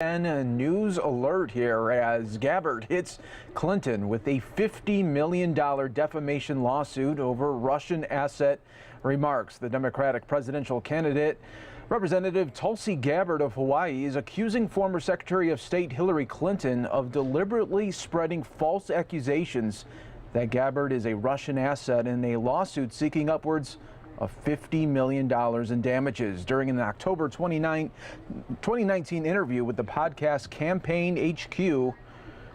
And a news alert here as Gabbard hits Clinton with a $50 million defamation lawsuit over Russian asset remarks. The Democratic presidential candidate, Representative Tulsi Gabbard of Hawaii, is accusing former Secretary of State Hillary Clinton of deliberately spreading false accusations that Gabbard is a Russian asset in a lawsuit seeking upwards of $50 million in damages. During an October 2019 interview with the podcast Campaign HQ,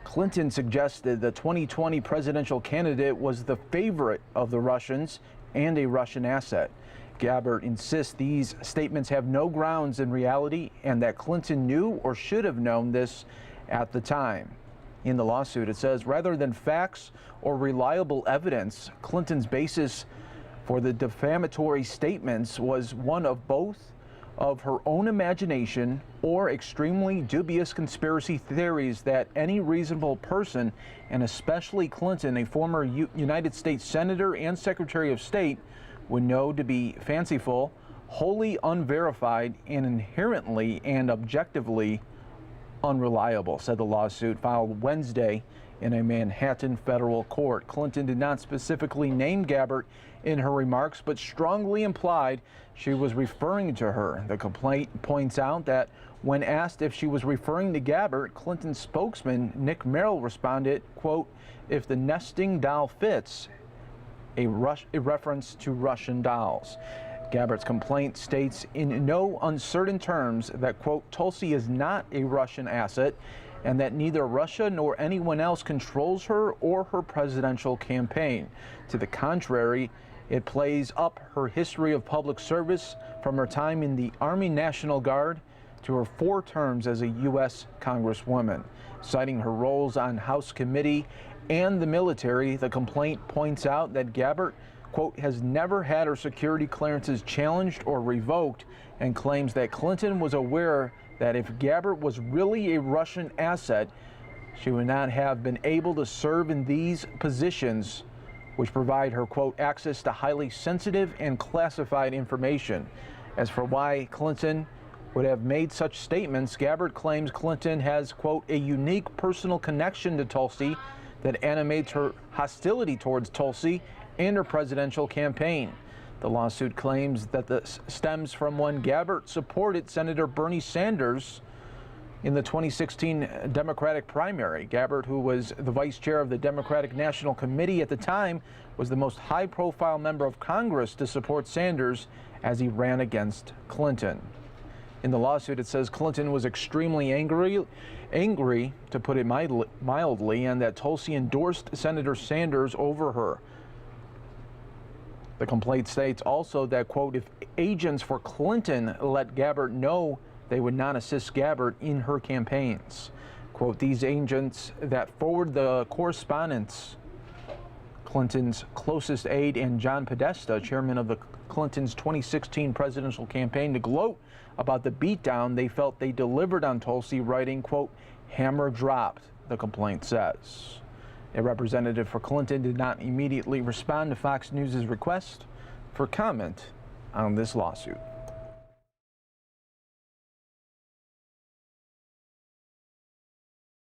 Clinton suggested the 2020 presidential candidate was the favorite of the Russians and a Russian asset. Gabbard insists these statements have no grounds in reality and that Clinton knew or should have known this at the time. In the lawsuit, it says rather than facts or reliable evidence, Clinton's basis for the defamatory statements was one of both of her own imagination or extremely dubious conspiracy theories that any reasonable person, and especially Clinton, a former United States Senator and Secretary of State, would know to be fanciful, wholly unverified, and inherently and objectively unreliable, said the lawsuit filed Wednesday in a Manhattan federal court. Clinton did not specifically name Gabbard in her remarks, but strongly implied she was referring to her. The complaint points out that when asked if she was referring to Gabbard, Clinton's spokesman, Nick Merrill, responded, quote, "If the nesting doll fits," a reference to Russian dolls. Gabbard's complaint states in no uncertain terms that, quote, "Tulsi is not a Russian asset and that neither Russia nor anyone else controls her or her presidential campaign. To the contrary, it plays up her history of public service from her time in the Army National Guard to her 4 terms as a U.S. Congresswoman." Citing her roles on House committee and the military, the complaint points out that Gabbard, quote, "has never had her security clearances challenged or revoked," and claims that Clinton was aware that if Gabbard was really a Russian asset, she would not have been able to serve in these positions, which provide her, quote, "access to highly sensitive and classified information." As for why Clinton would have made such statements, Gabbard claims Clinton has, quote, "a unique personal connection to Tulsi that animates her hostility towards Tulsi and her presidential campaign." The lawsuit claims that this stems from when Gabbard supported Senator Bernie Sanders in the 2016 Democratic primary. Gabbard, who was the vice chair of the Democratic National Committee at the time, was the most high-profile member of Congress to support Sanders as he ran against Clinton. In the lawsuit, it says Clinton was extremely angry, to put it mildly, and that Tulsi endorsed Senator Sanders over her. The complaint states also that, quote, "if agents for Clinton let Gabbard know, they would not assist Gabbard in her campaigns." Quote, "these agents that forward the correspondence," Clinton's closest aide and John Podesta, chairman of the Clinton's 2016 presidential campaign, to gloat about the beatdown they felt they delivered on Tulsi, writing, quote, "hammer dropped," the complaint says. A representative for Clinton did not immediately respond to Fox News' request for comment on this lawsuit.